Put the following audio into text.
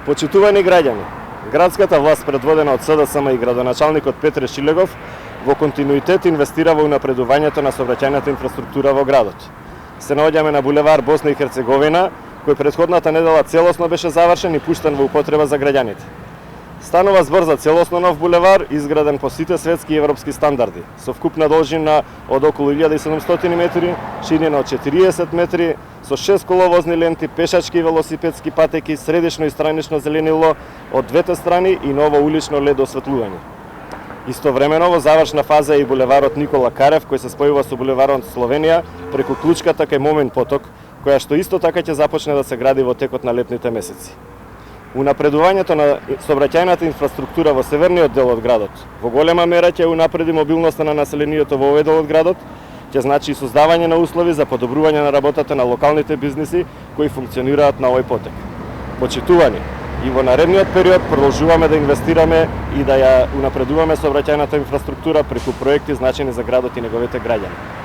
Почитувани граѓани, градската власт предводена од СДСМ и градоначалникот Петре Шилегов во континуитет инвестира во унапредувањето на сообраќајната инфраструктура во градот. Се наоѓаме на булевар Босна и Херцеговина, кој претходната недела целосно беше завршен и пуштен во употреба за граѓаните. Станува збор за целосно нов булевар, изграден по сите светски и европски стандарди, со вкупна должина од околу 1700 метри, ширина од 40 метри, со 6 коловозни ленти, пешачки и велосипедски патеки, средишно и странично зеленило од двете страни и ново улично лед осветлување. Истовремено во завршна фаза е и булеварот Никола Карев, кој се спојува со булеварот Словенија преку клучката кај Момин поток, која што исто така ќе започне да се гради во текот на летните месеци. Унапредувањето на сообраќајната инфраструктура во северниот дел од градот во голема мера ќе унапреди мобилноста на населението во овој дел од градот, ќе значи и создавање на услови за подобрување на работата на локалните бизниси кои функционираат на овој потек. Почитувани, и во наредниот период продолжуваме да инвестираме и да ја унапредуваме сообраќајната инфраструктура преку проекти значени за градот и неговите граѓани.